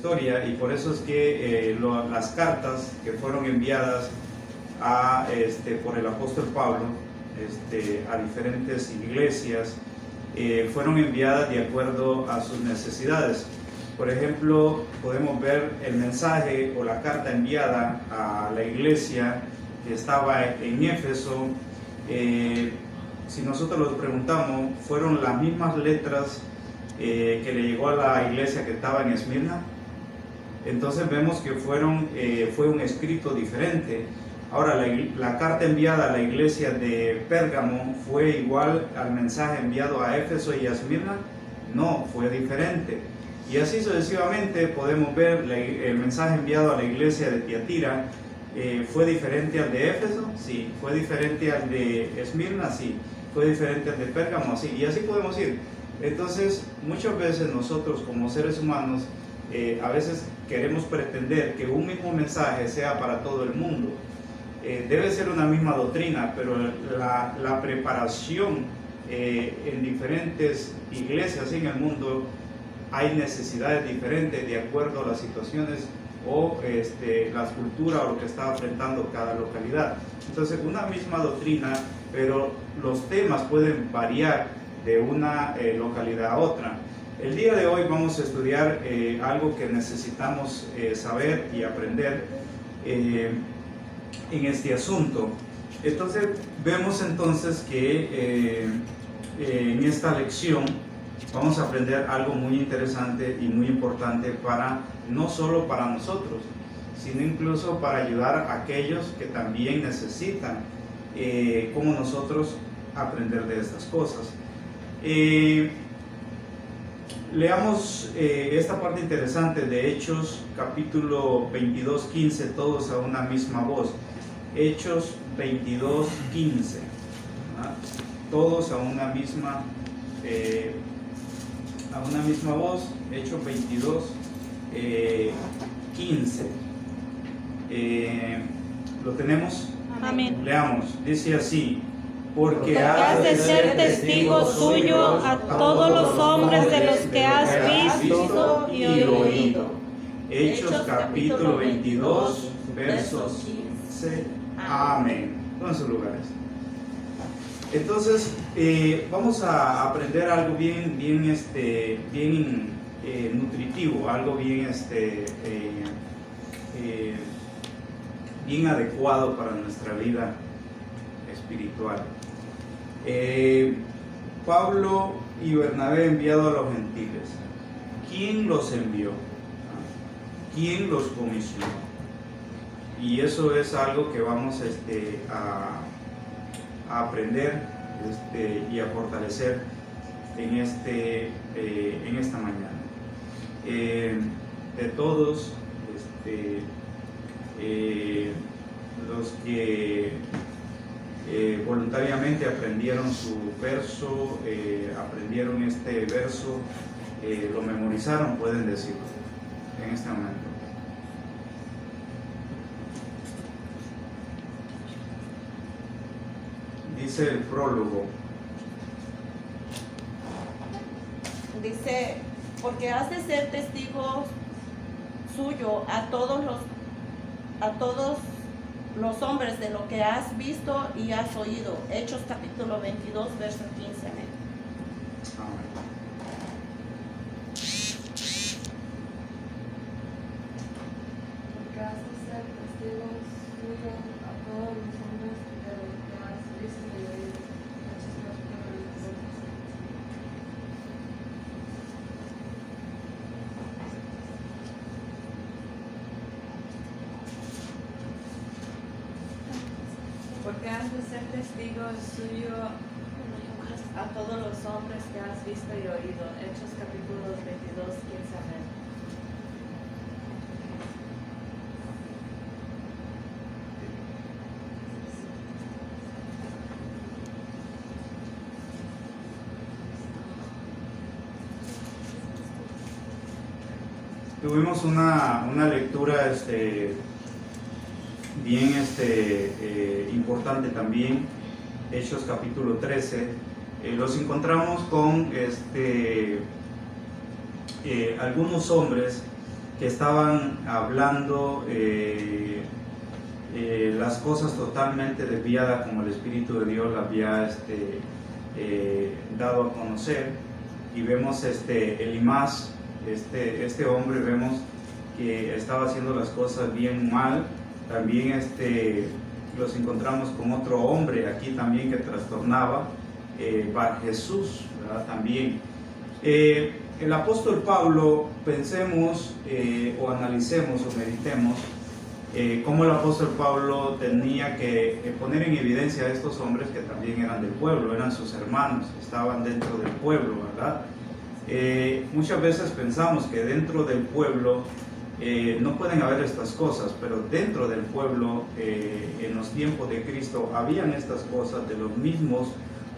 historia, y por eso es que las cartas que fueron enviadas por el apóstol Pablo a diferentes iglesias fueron enviadas de acuerdo a sus necesidades. Por ejemplo, podemos ver el mensaje o la carta enviada a la iglesia que estaba en Éfeso. Si nosotros nos preguntamos, ¿fueron las mismas letras que le llegó a la iglesia que estaba en Esmirna? Entonces vemos que fue un escrito diferente. Ahora, la carta enviada a la iglesia de Pérgamo fue igual al mensaje enviado a Éfeso y a Esmirna. No, fue diferente. Y así sucesivamente podemos ver el mensaje enviado a la iglesia de Tiatira. ¿Fue diferente al de Éfeso? Sí. ¿Fue diferente al de Esmirna? Sí. ¿Fue diferente al de Pérgamo? Sí. Y así podemos ir. Entonces, muchas veces nosotros como seres humanos, a veces queremos pretender que un mismo mensaje sea para todo el mundo. Debe ser una misma doctrina, pero la preparación en diferentes iglesias en el mundo hay necesidades diferentes de acuerdo a las situaciones o las culturas o lo que está enfrentando cada localidad. Entonces, una misma doctrina, pero los temas pueden variar de una localidad a otra. El día de hoy vamos a estudiar algo que necesitamos saber y aprender en este asunto. Entonces, vemos entonces que en esta lección vamos a aprender algo muy interesante y muy importante no solo para nosotros, sino incluso para ayudar a aquellos que también necesitan, como nosotros, aprender de estas cosas. Leamos esta parte interesante de Hechos, capítulo 22, 15, todos a una misma voz. Hechos 22, 15. Todos a una misma voz. Hechos 22, 15. ¿Lo tenemos? Amén. Leamos. Dice así: porque has de ser testigo suyo a todos los hombres de los que has visto y oído. Hechos capítulo 22, versos 15. Amén. En sus lugares. Entonces, vamos a aprender algo bien nutritivo, algo bien adecuado para nuestra vida espiritual. Pablo y Bernabé enviado a los gentiles. ¿Quién los envió? ¿Quién los comisionó? Y eso es algo que vamos a aprender y a fortalecer en esta mañana. De todos los que voluntariamente aprendieron su verso, aprendieron este verso, lo memorizaron, pueden decirlo en este momento. Dice el prólogo. Dice, porque has de ser testigo suyo a todos los hombres de lo que has visto y has oído. Hechos capítulo 22, verso 15. Amén. Porque has de ser testigo suyo a todos los hombres de lo que has visto y oído. Hechos capítulo 22. Porque has de ser testigo suyo a todos los hombres que has visto y oído. Hechos capítulo 22, 15. Amén. Tuvimos una lectura bien importante también, Hechos capítulo 13. Los encontramos con algunos hombres que estaban hablando las cosas totalmente desviadas como el Espíritu de Dios la había dado a conocer. Y vemos Elimás, este hombre, vemos que estaba haciendo las cosas bien mal. También los encontramos con otro hombre aquí también que trastornaba, Bar Jesús, ¿verdad? También el apóstol Pablo, pensemos o analicemos o meditemos cómo el apóstol Pablo tenía que poner en evidencia a estos hombres que también eran del pueblo, eran sus hermanos, estaban dentro del pueblo, ¿verdad? Muchas veces pensamos que dentro del pueblo no pueden haber estas cosas, pero dentro del pueblo, en los tiempos de Cristo, habían estas cosas de los mismos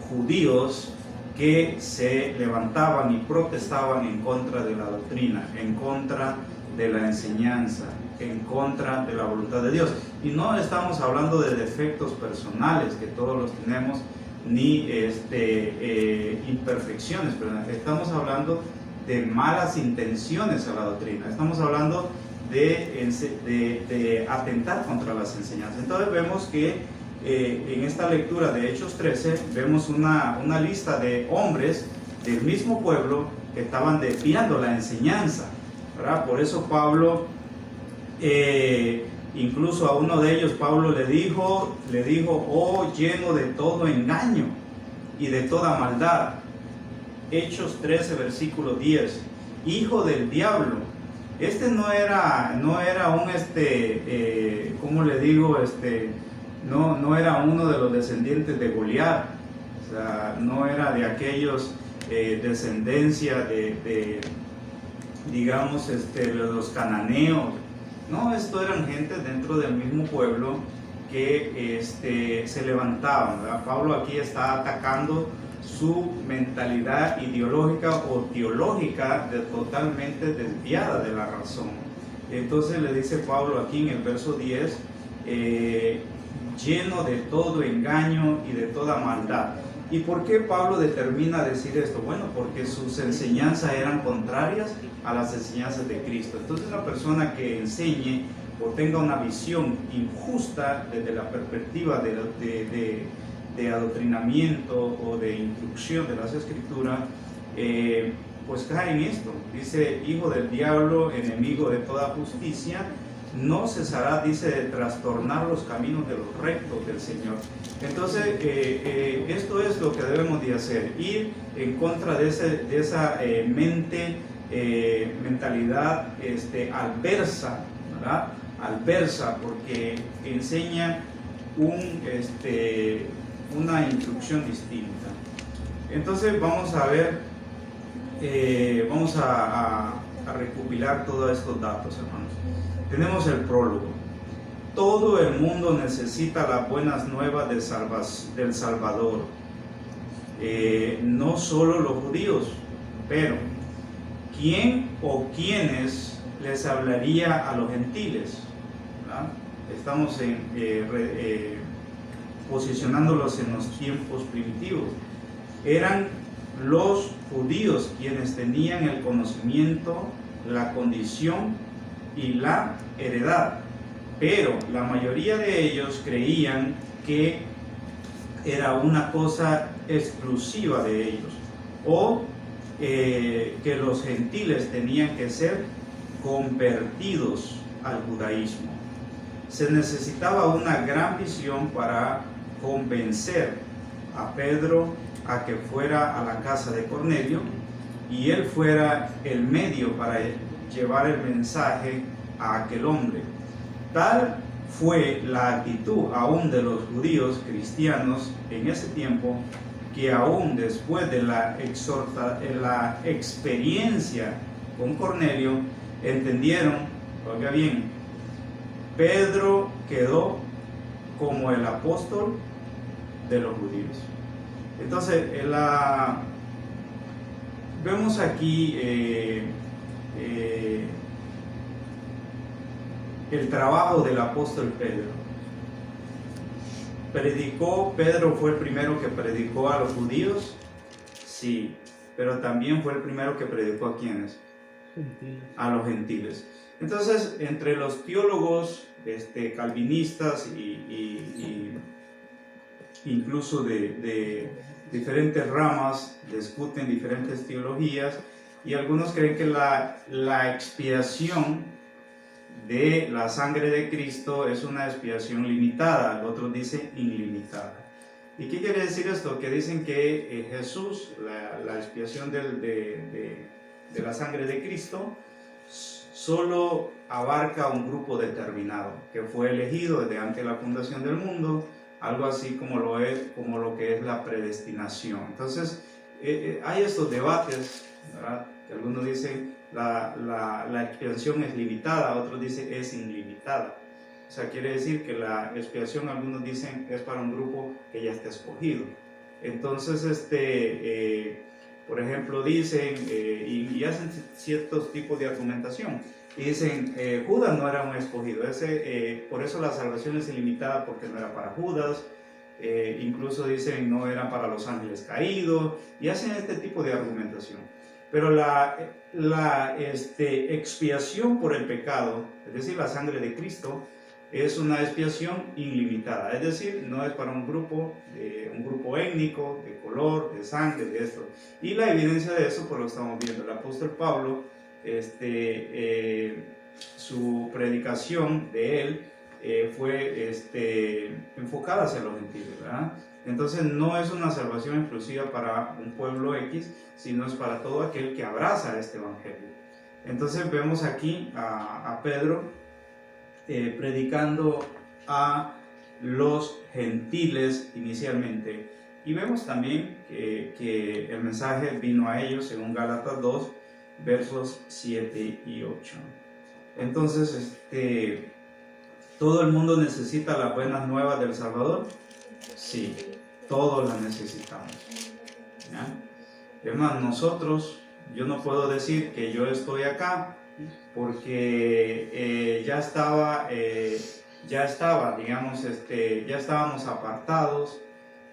judíos que se levantaban y protestaban en contra de la doctrina, en contra de la enseñanza, en contra de la voluntad de Dios. Y no estamos hablando de defectos personales, que todos los tenemos, ni imperfecciones, pero estamos hablando de malas intenciones a la doctrina, estamos hablando de atentar contra las enseñanzas. Entonces vemos que en esta lectura de Hechos 13 vemos una lista de hombres del mismo pueblo que estaban desviando la enseñanza, ¿verdad? Por eso Pablo, incluso a uno de ellos, Pablo le dijo, oh, lleno de todo engaño y de toda maldad. Hechos 13, versículo 10, hijo del diablo. No era un, ¿cómo le digo? No era uno de los descendientes de Goliat, o sea, no era de aquellos descendencia de digamos, los cananeos. No, esto eran gente dentro del mismo pueblo que se levantaban, ¿verdad? Pablo aquí está atacando su mentalidad ideológica o teológica totalmente desviada de la razón. Entonces le dice Pablo aquí en el verso 10, lleno de todo engaño y de toda maldad. ¿Y por qué Pablo determina decir esto? Bueno, porque sus enseñanzas eran contrarias a las enseñanzas de Cristo. Entonces una persona que enseñe o tenga una visión injusta desde la perspectiva de adoctrinamiento o de instrucción de las Escrituras, pues cae en esto. Dice, hijo del diablo, enemigo de toda justicia, no cesará, dice, de trastornar los caminos de los rectos del Señor. Entonces, esto es lo que debemos de hacer, ir en contra de esa mentalidad adversa, ¿verdad? Adversa, porque enseña una instrucción distinta. Entonces vamos a ver, vamos a recopilar todos estos datos, hermanos. Tenemos el prólogo. Todo el mundo necesita las buenas nuevas del Salvador, no solo los judíos, pero ¿quién o quiénes les hablaría a los gentiles? ¿Verdad? Estamos posicionándolos en los tiempos primitivos. Eran los judíos quienes tenían el conocimiento, la condición y la heredad, pero la mayoría de ellos creían que era una cosa exclusiva de ellos, o que los gentiles tenían que ser convertidos al judaísmo. Se necesitaba una gran visión para convencer a Pedro a que fuera a la casa de Cornelio y él fuera el medio para llevar el mensaje a aquel hombre. Tal fue la actitud aún de los judíos cristianos en ese tiempo, que aún después de la experiencia con Cornelio, entendieron, oiga bien, Pedro quedó como el apóstol de los judíos. Entonces, vemos aquí el trabajo del apóstol Pedro. Pedro fue el primero que predicó a los judíos, sí, pero también fue el primero que predicó a ¿quiénes? Gentiles. A los gentiles. Entonces, entre los teólogos calvinistas y incluso de diferentes ramas discuten diferentes teologías, y algunos creen que la expiación de la sangre de Cristo es una expiación limitada, otros dicen ilimitada. ¿Y qué quiere decir esto? Que dicen que Jesús, la expiación de la sangre de Cristo, solo abarca un grupo determinado, que fue elegido desde antes de la fundación del mundo, algo así como lo que es la predestinación. Entonces, hay estos debates, ¿verdad? Que algunos dicen la expiación es limitada, otros dicen es ilimitada. O sea, quiere decir que la expiación, algunos dicen, es para un grupo que ya está escogido. Entonces, por ejemplo, dicen, y hacen ciertos tipos de argumentación, y dicen, Judas no era un escogido, por eso la salvación es ilimitada, porque no era para Judas. Incluso dicen, no era para los ángeles caídos, y hacen este tipo de argumentación. Pero la expiación por el pecado, es decir, la sangre de Cristo, es una expiación ilimitada, es decir, no es para un grupo étnico, de color, de sangre, de esto. Y la evidencia de eso, pues lo estamos viendo. El apóstol Pablo, su predicación de él fue enfocada hacia los gentiles, ¿verdad? Entonces no es una salvación exclusiva para un pueblo X, sino es para todo aquel que abraza este evangelio. Entonces vemos aquí a Pedro predicando a los gentiles inicialmente, y vemos también que el mensaje vino a ellos según Gálatas 2 versos 7 y 8. Entonces, ¿todo el mundo necesita las buenas nuevas del Salvador? Sí, todos las necesitamos, ¿ya? Además, yo no puedo decir que yo estoy acá porque ya estábamos apartados.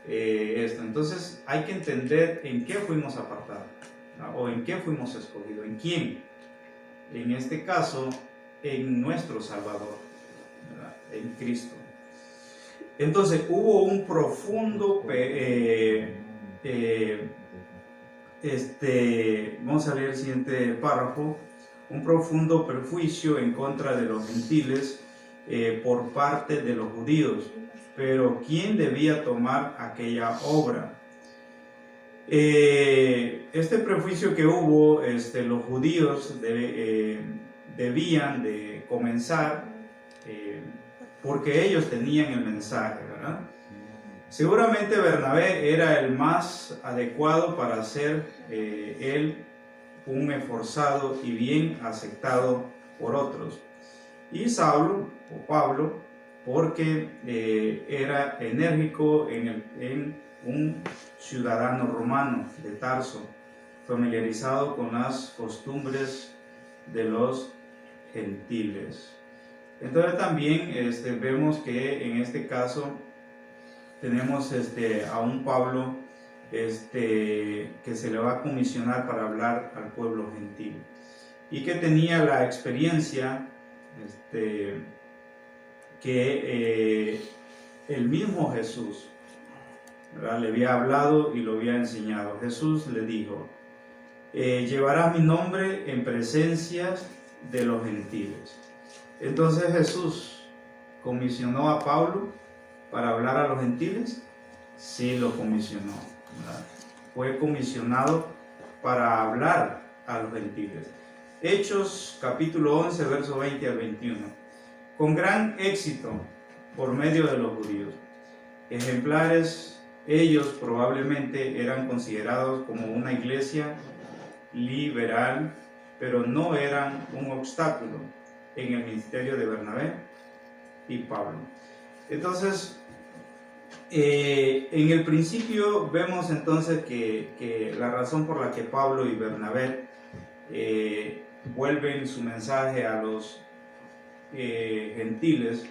Entonces hay que entender en qué fuimos apartados, ¿no? O en qué fuimos escogidos, en quién. En este caso, en nuestro Salvador, ¿verdad? En Cristo. Entonces hubo un profundo vamos a leer el siguiente párrafo. Un profundo perjuicio en contra de los gentiles por parte de los judíos. Pero ¿quién debía tomar aquella obra? Este prejuicio que hubo, los judíos debían de comenzar porque ellos tenían el mensaje, ¿verdad? Seguramente Bernabé era el más adecuado para ser él un esforzado y bien aceptado por otros. Y Saulo, o Pablo, porque era enérgico en un ciudadano romano de Tarso, familiarizado con las costumbres de los gentiles. Entonces también vemos que en este caso tenemos a un Pablo que se le va a comisionar para hablar al pueblo gentil, y que tenía la experiencia que el mismo Jesús, ¿verdad?, le había hablado y lo había enseñado. Jesús le dijo, llevarás mi nombre en presencia de los gentiles. Entonces Jesús comisionó a Pablo para hablar a los gentiles. Sí, lo comisionó, ¿verdad? Fue comisionado para hablar a los gentiles. Hechos capítulo 11 verso 20 al 21. Con gran éxito por medio de los judíos. Ejemplares, ellos probablemente eran considerados como una iglesia liberal, pero no eran un obstáculo en el ministerio de Bernabé y Pablo. Entonces, en el principio vemos entonces que la razón por la que Pablo y Bernabé vuelven su mensaje a los gentiles,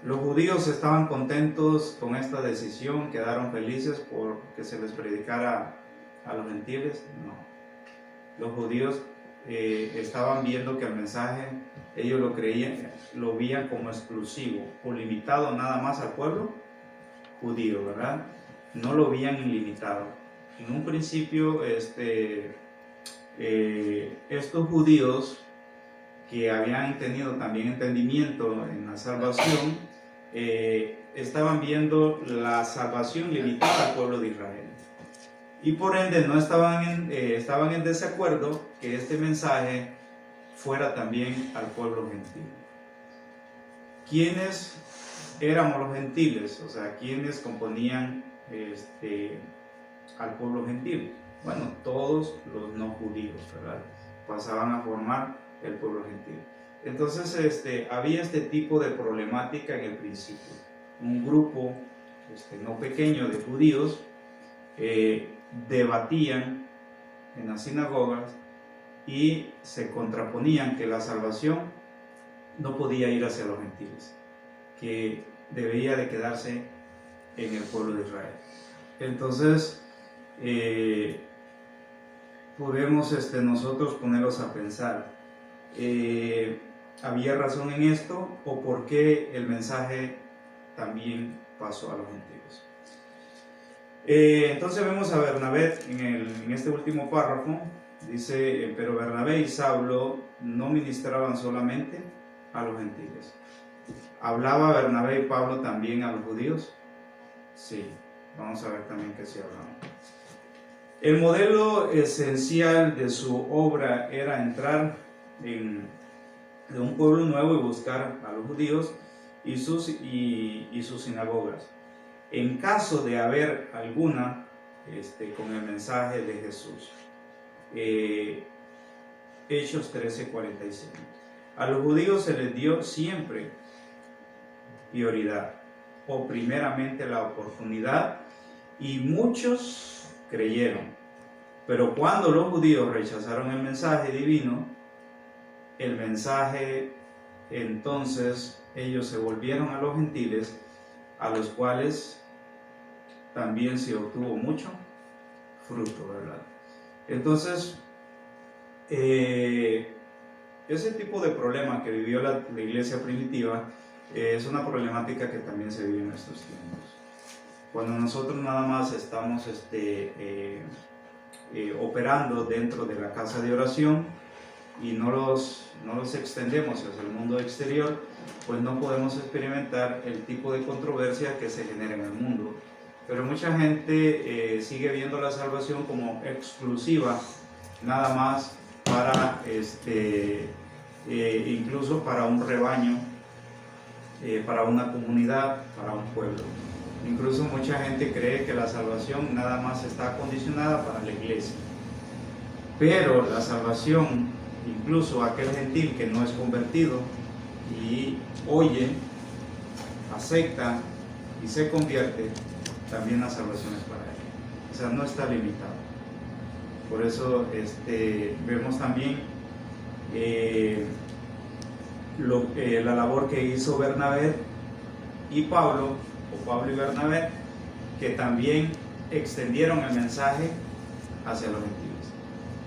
los judíos estaban contentos con esta decisión, quedaron felices por que se les predicara a los gentiles. No, los judíos estaban viendo que el mensaje ellos lo veían como exclusivo o limitado nada más al pueblo judío, ¿verdad? No lo veían ilimitado. En un principio, estos judíos que habían tenido también entendimiento en la salvación, estaban viendo la salvación limitada al pueblo de Israel. Y por ende no estaban en desacuerdo que este mensaje fuera también al pueblo gentil. ¿Quiénes éramos los gentiles? O sea, ¿quiénes componían al pueblo gentil? Bueno, todos los no judíos, ¿verdad? Pasaban a formar el pueblo gentil. Entonces, había este tipo de problemática en el principio. Un grupo no pequeño de judíos debatían en las sinagogas y se contraponían que la salvación no podía ir hacia los gentiles, que debía de quedarse en el pueblo de Israel. Entonces, podemos nosotros ponerlos a pensar, ¿había razón en esto o por qué el mensaje también pasó a los gentiles? Entonces vemos a Bernabé en este último párrafo, dice, pero Bernabé y Saulo no ministraban solamente a los gentiles. ¿Hablaba Bernabé y Pablo también a los judíos? Sí, vamos a ver también que sí hablaban. El modelo esencial de su obra era entrar en un pueblo nuevo y buscar a los judíos y sus sinagogas, en caso de haber alguna con el mensaje de Jesús. Hechos 13:45. A los judíos se les dio siempre prioridad o primeramente la oportunidad, y muchos creyeron. Pero cuando los judíos rechazaron el mensaje divino, entonces ellos se volvieron a los gentiles, a los cuales también se obtuvo mucho fruto, ¿verdad? Entonces, ese tipo de problema que vivió la iglesia primitiva es una problemática que también se vive en nuestros tiempos. Cuando nosotros nada más estamos operando dentro de la casa de oración y no los extendemos hacia el mundo exterior, pues no podemos experimentar el tipo de controversia que se genera en el mundo. Pero mucha gente sigue viendo la salvación como exclusiva, nada más para, incluso para un rebaño, para una comunidad, para un pueblo. Incluso mucha gente cree que la salvación nada más está condicionada para la iglesia. Pero la salvación, incluso aquel gentil que no es convertido y oye, acepta y se convierte, también la salvación es para él. O sea, no está limitado. Por eso vemos también la labor que hizo Bernabé y Pablo, o Pablo y Bernabé, que también extendieron el mensaje hacia los gentiles.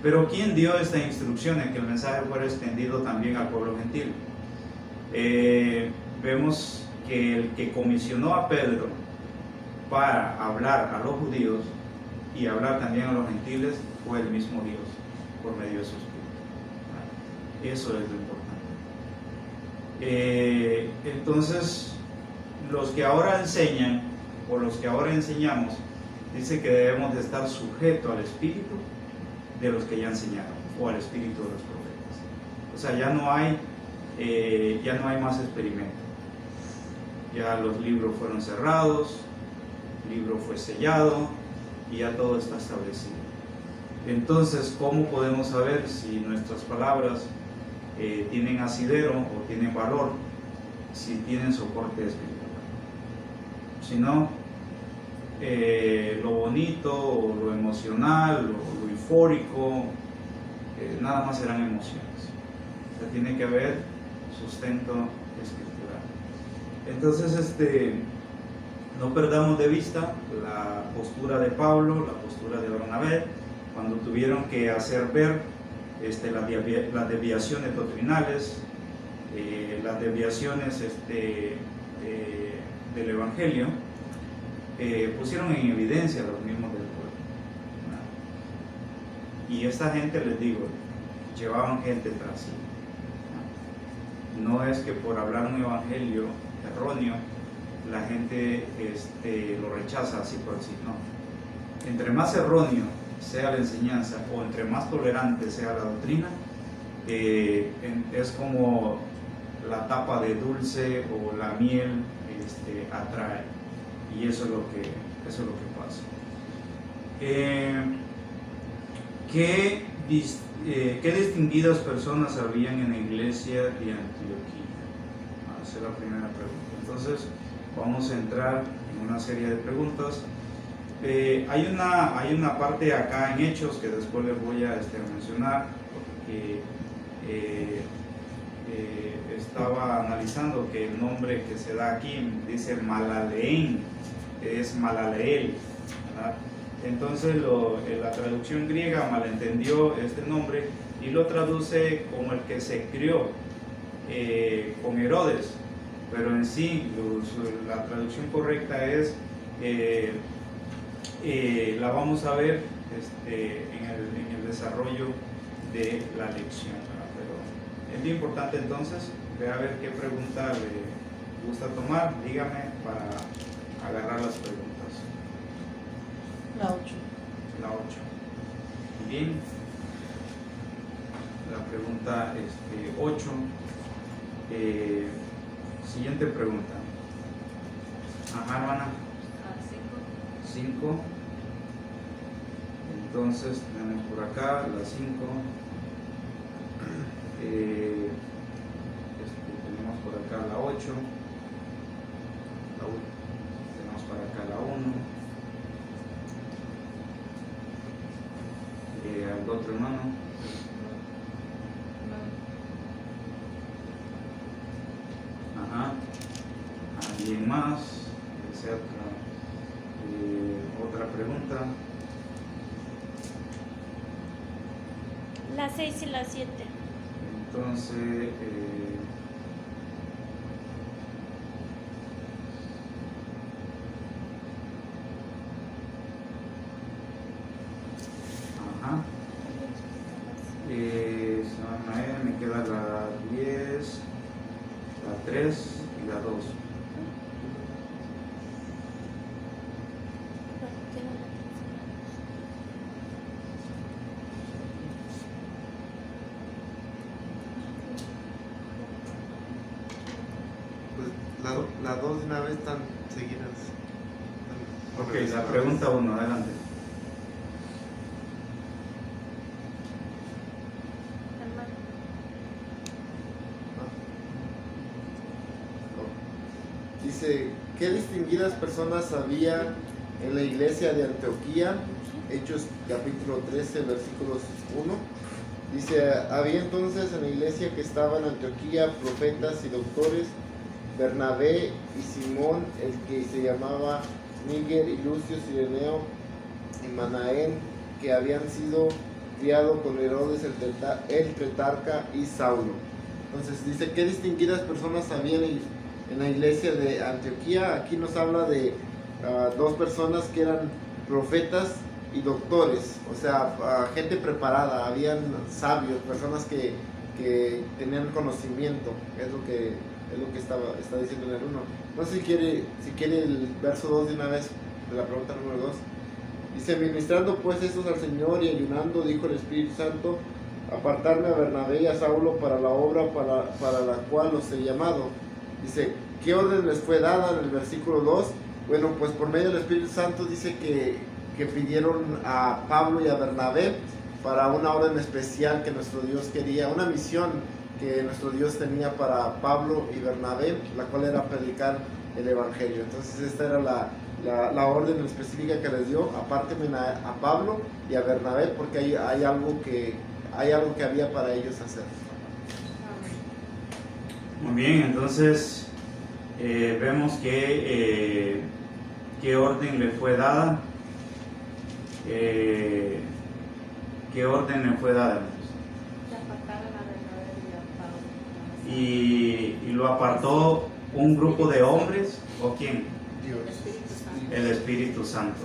Pero ¿quién dio esta instrucción en que el mensaje fuera extendido también al pueblo gentil? Vemos que el que comisionó a Pedro para hablar a los judíos y hablar también a los gentiles fue el mismo Dios, por medio de su Espíritu. Eso es lo importante. Entonces, los que ahora enseñan, o los que ahora enseñamos, dice que debemos de estar sujetos al Espíritu de los que ya enseñaron, o al Espíritu de los profetas. O sea, ya no hay más experimento. Ya los libros fueron cerrados, el libro fue sellado y ya todo está establecido. Entonces, ¿cómo podemos saber si nuestras palabras tienen asidero o tienen valor? Si tienen soporte espiritual. Si no, lo bonito, o lo emocional, o lo eufórico, nada más serán emociones. O sea, tiene que haber sustento escritural. Entonces, no perdamos de vista la postura de Pablo, la postura de Bernabé, cuando tuvieron que hacer ver las desviaciones doctrinales, las desviaciones del Evangelio, pusieron en evidencia a los mismos del pueblo. Y esta gente, les digo, llevaban gente tras sí. No es que por hablar un evangelio erróneo la gente lo rechaza así por así, no. Entre más erróneo sea la enseñanza o entre más tolerante sea la doctrina, es como la tapa de dulce o la miel atrae, y eso es lo que pasa. ¿Qué distinguidas personas habían en la iglesia de Antioquía? Esa es la primera pregunta. Entonces vamos a entrar en una serie de preguntas. Hay una parte acá en Hechos que después les voy a mencionar, porque estaba analizando que el nombre que se da aquí dice Malaleén, es Malaleel, ¿verdad? Entonces la traducción griega malentendió este nombre y lo traduce como el que se crió con Herodes, pero en sí la traducción correcta es, la vamos a ver en el desarrollo de la lección, ¿verdad? Pero es bien importante. Entonces ve a ver qué pregunta le gusta tomar, dígame para agarrar las preguntas. La 8. La 8. Bien. La pregunta 8. Siguiente pregunta. Ajá, hermana. 5. Entonces tenemos por acá la 5. Tenemos por acá la 8. Tenemos por acá la 1. ¿Algo otro, hermano? Ajá. ¿Alguien más? ¿Desea otra pregunta? La 6 y la 7. Entonces, ajá. Me queda la 10, la 3 y la 2. Pues las dos de una vez están seguidas. Ok, la pregunta 1, adelante. Dice, ¿qué distinguidas personas había en la iglesia de Antioquía? Hechos capítulo 13, versículos 1. Dice, había entonces en la iglesia que estaba en Antioquía profetas y doctores, Bernabé y Simón, el que se llamaba Níger, y Lucio, Cireneo y Manaén, que habían sido criados con Herodes el tetrarca, y Saulo. Entonces dice, ¿qué distinguidas personas había en la iglesia de Antioquía? Aquí nos habla de dos personas que eran profetas y doctores, o sea, gente preparada, habían sabios, personas que tenían conocimiento, es lo que está diciendo en el 1. No sé si quiere el verso 2 de una vez, de la pregunta número 2. Dice, ministrando pues estos al Señor y ayunando, dijo el Espíritu Santo, apartarme a Bernabé y a Saulo para la obra para la cual los he llamado. Dice, ¿qué orden les fue dada en el versículo 2? Bueno, pues por medio del Espíritu Santo dice que pidieron a Pablo y a Bernabé para una orden especial que nuestro Dios quería, una misión que nuestro Dios tenía para Pablo y Bernabé, la cual era predicar el Evangelio. Entonces esta era la orden específica que les dio, apártenme a Pablo y a Bernabé porque hay algo que había para ellos hacer. Muy bien, entonces vemos que qué orden le fue dada. ¿Qué orden le fue dada? y lo apartó un grupo de hombres, ¿o quién? Dios. El Espíritu Santo.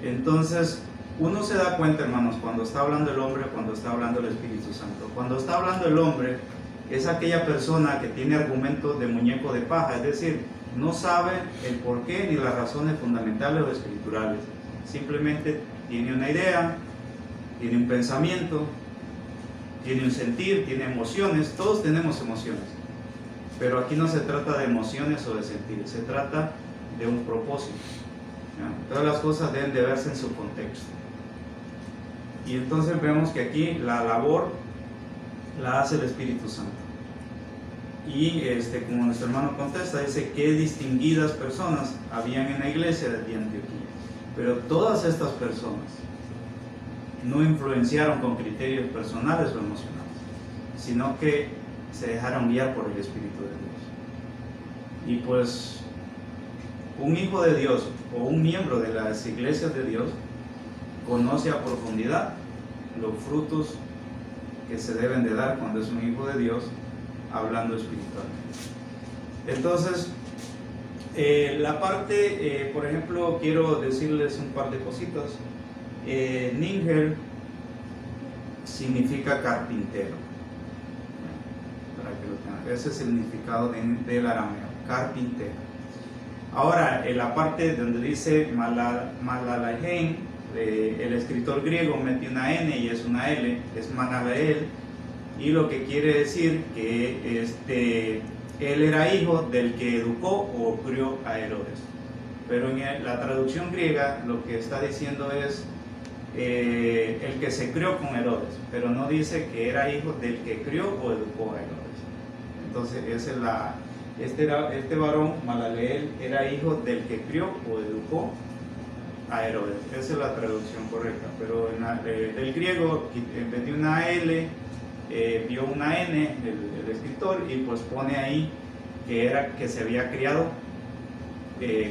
Entonces, uno se da cuenta, hermanos, cuando está hablando el hombre, cuando está hablando el Espíritu Santo. Cuando está hablando el hombre, es aquella persona que tiene argumentos de muñeco de paja, es decir, no sabe el porqué ni las razones fundamentales o escriturales. Simplemente tiene una idea, tiene un pensamiento, tiene un sentir, tiene emociones. Todos tenemos emociones, pero aquí no se trata de emociones o de sentir, se trata de un propósito. ¿Ya? Todas las cosas deben de verse en su contexto. Y entonces vemos que aquí la labor la hace el Espíritu Santo. Y como nuestro hermano contesta, dice qué distinguidas personas habían en la iglesia de Antioquía. Pero todas estas personas no influenciaron con criterios personales o emocionales, sino que se dejaron guiar por el Espíritu de Dios. Y pues un hijo de Dios o un miembro de las iglesias de Dios conoce a profundidad los frutos que se deben de dar cuando es un hijo de Dios hablando espiritualmente. Entonces, la parte, por ejemplo, quiero decirles un par de cositas. Ninger significa carpintero. Para que lo tengan. Ese es el significado del arameo, carpintero. Ahora, en la parte donde dice Malalahen, el escritor griego mete una N y es una L, es Manalael, y lo que quiere decir que él era hijo del que educó o crió a Herodes. Pero en la traducción griega lo que está diciendo es el que se crió con Herodes, pero no dice que era hijo del que crió o educó a Herodes. Entonces esa es este varón, Malaleel, era hijo del que crió o educó a Herodes. Esa es la traducción correcta, pero del griego, en vez de una L, vio una N el escritor y pues pone ahí que se había criado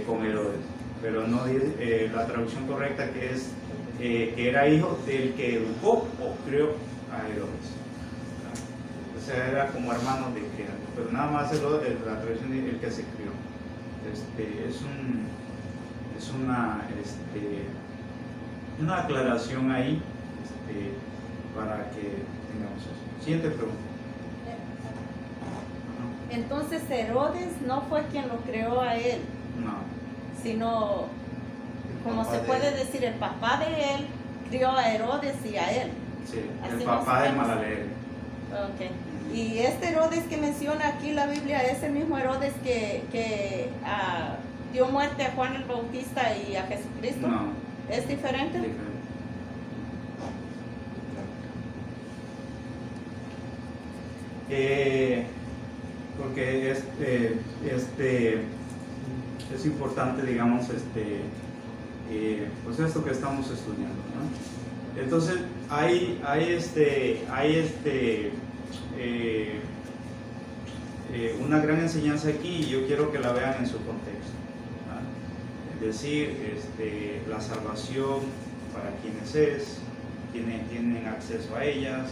con Herodes, pero no dice la traducción correcta, que es que era hijo del que educó o crió a Herodes. O sea, era como hermano de criado, pero nada más la traducción de el que se crió. Es una aclaración ahí para que tengamos eso. Siguiente pregunta. Entonces Herodes no fue quien lo creó a él, No. sino, como se puede decir, el papá de él crió a Herodes y a él. Sí, Así el más papá o de menos. Malaleel. Okay. Y este Herodes que menciona aquí la Biblia es el mismo Herodes que dio muerte a Juan el Bautista y a Jesucristo. No. ¿Es diferente? Diferente. Porque es importante, digamos, pues esto que estamos estudiando, ¿no? Entonces hay una gran enseñanza aquí y yo quiero que la vean en su contexto, ¿no? Es decir, la salvación para quienes es, quienes tienen acceso a ellas,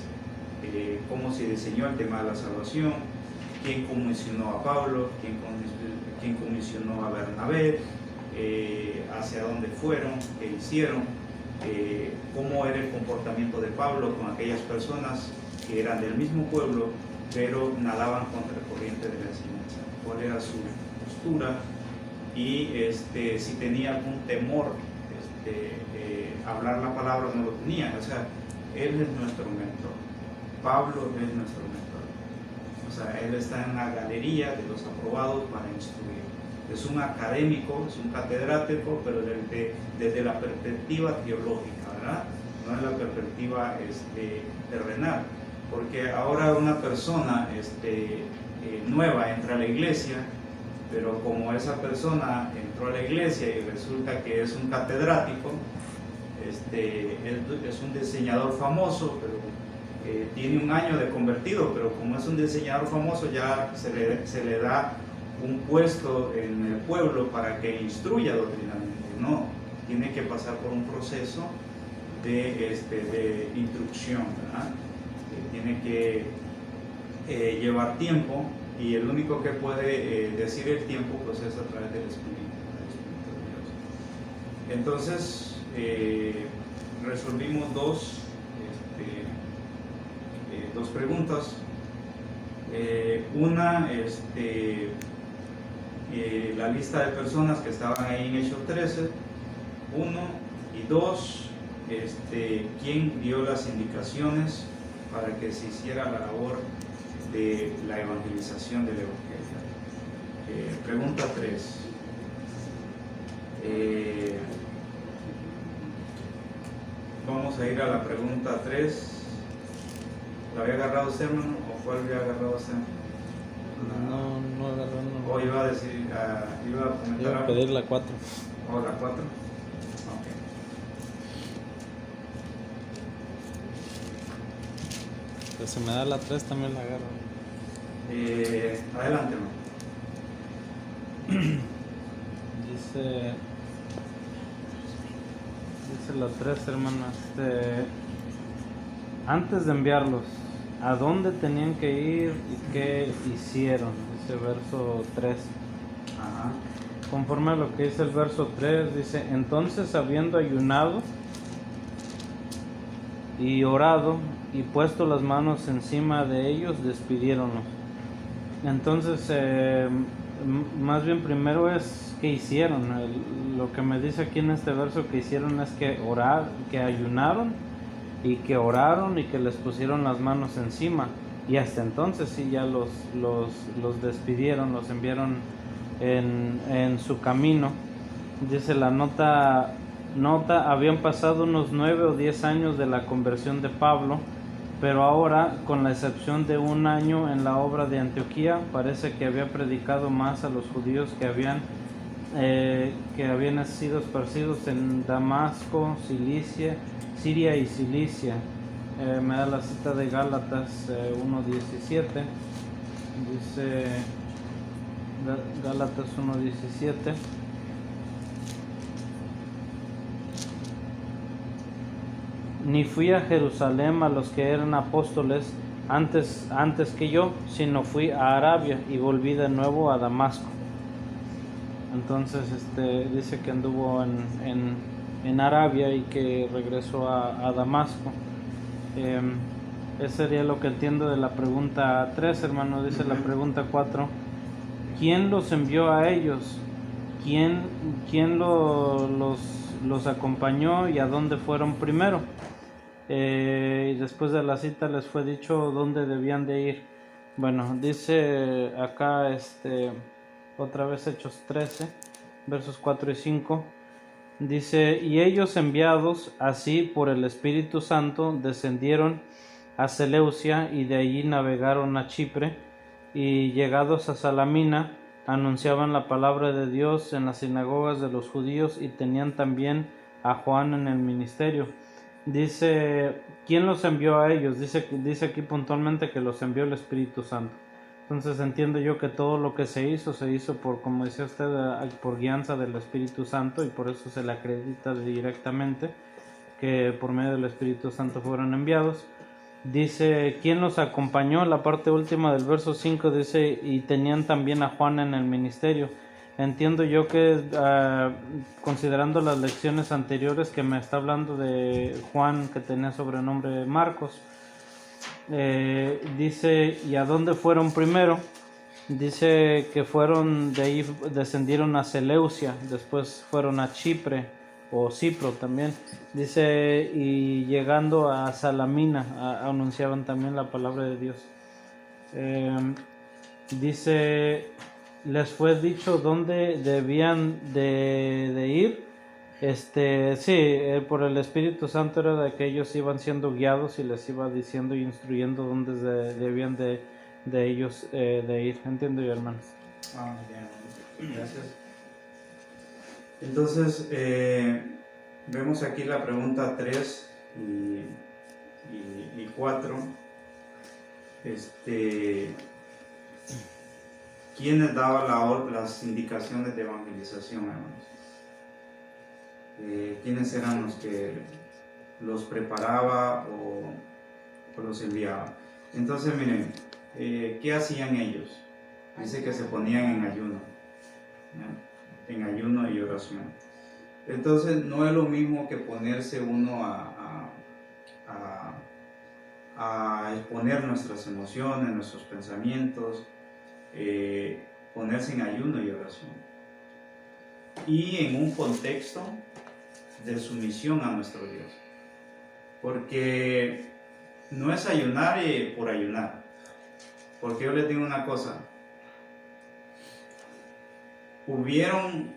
cómo se diseñó el tema de la salvación, quién comisionó a Pablo, quién comisionó a Bernabé, hacia dónde fueron, qué hicieron, cómo era el comportamiento de Pablo con aquellas personas que eran del mismo pueblo, pero nadaban contra el corriente de la enseñanza, cuál era su postura y si tenía algún temor, hablar la palabra no lo tenía. O sea, él es nuestro mentor, Pablo es nuestro mentor. O sea, él está en la galería de los aprobados para instruir. Es un académico, es un catedrático, pero desde la perspectiva teológica, ¿verdad? No en la perspectiva terrenal. Porque ahora una persona nueva entra a la iglesia, pero como esa persona entró a la iglesia y resulta que es un catedrático, es un diseñador famoso, pero tiene un año de convertido, pero como es un diseñador famoso ya se le da un puesto en el pueblo para que instruya doctrinalmente. No, tiene que pasar por un proceso de instrucción, ¿verdad? Tiene que llevar tiempo, y el único que puede decir el tiempo pues es a través del Espíritu de Dios. Entonces resolvimos dos preguntas. Una, la lista de personas que estaban ahí en Hechos 13, 1, y 2, quién dio las indicaciones para que se hiciera la labor de la evangelización del Evangelio. Pregunta 3. Vamos a ir a la pregunta 3. ¿La había agarrado usted, hermano? ¿O cuál había agarrado usted? No agarró, no. ¿O iba a decir, iba a comentar Iba a algo? pedir la 4. ¿O la 4? Ok. Pues si me da la 3 también la agarro. Adelante, hermano. Dice la 3, hermano. Antes de enviarlos, ¿a dónde tenían que ir y qué hicieron? Dice verso 3. Ajá. Conforme a lo que dice el verso 3, dice: entonces, habiendo ayunado y orado y puesto las manos encima de ellos, despidiéronlos. Entonces, más bien primero es qué hicieron. Lo que me dice aquí en este verso que hicieron es que ayunaron y que oraron y que les pusieron las manos encima, y hasta entonces sí ya los despidieron, los enviaron en su camino. Dice la nota, habían pasado unos 9 o 10 años de la conversión de Pablo, pero ahora, con la excepción de un año en la obra de Antioquía, parece que había predicado más a los judíos que habían sido esparcidos en Damasco, Siria y Cilicia. Me da la cita de Gálatas 1:17. Dice Gálatas 1:17. Ni fui a Jerusalén a los que eran apóstoles antes que yo, sino fui a Arabia y volví de nuevo a Damasco. Entonces dice que anduvo en Arabia y que regresó a Damasco. Ese sería lo que entiendo de la pregunta 3, hermano. Dice la pregunta 4: ¿quién los envió a ellos? ¿Quién los acompañó y a dónde fueron primero? Y después de la cita les fue dicho dónde debían de ir. Bueno, dice acá otra vez Hechos 13, versos 4 y 5. Dice: y ellos, enviados así por el Espíritu Santo, descendieron a Seleucia y de allí navegaron a Chipre, y llegados a Salamina anunciaban la palabra de Dios en las sinagogas de los judíos, y tenían también a Juan en el ministerio. Dice, ¿quién los envió a ellos? Dice aquí puntualmente que los envió el Espíritu Santo. Entonces entiendo yo que todo lo que se hizo por, como decía usted, por guianza del Espíritu Santo, y por eso se le acredita directamente que por medio del Espíritu Santo fueron enviados. Dice, ¿quién los acompañó? La parte última del verso 5 dice, y tenían también a Juan en el ministerio. Entiendo yo que considerando las lecciones anteriores que me está hablando de Juan, que tenía sobrenombre Marcos, dice, ¿y a dónde fueron primero? Dice que fueron de ahí, descendieron a Seleucia, después fueron a Chipre o Cipro también. Dice, y llegando a Salamina anunciaban también la palabra de Dios. Dice, les fue dicho dónde debían de ir. Por el Espíritu Santo era de que ellos iban siendo guiados y les iba diciendo y instruyendo dónde debían de ellos de ir. Entiendo yo, hermanos. Bien, gracias. Entonces, vemos aquí la pregunta 3 y 4. ¿Quiénes daban las indicaciones de evangelización, hermanos? ¿Quiénes eran los que los preparaba o los enviaba? Entonces, miren, ¿qué hacían ellos? Dice que se ponían en ayuno, ¿ya? En ayuno y oración. Entonces no es lo mismo que ponerse uno a exponer nuestras emociones, nuestros pensamientos, ponerse en ayuno y oración. Y en un contexto de sumisión a nuestro Dios. Porque no es ayunar por ayunar. Porque yo les digo una cosa. Hubieron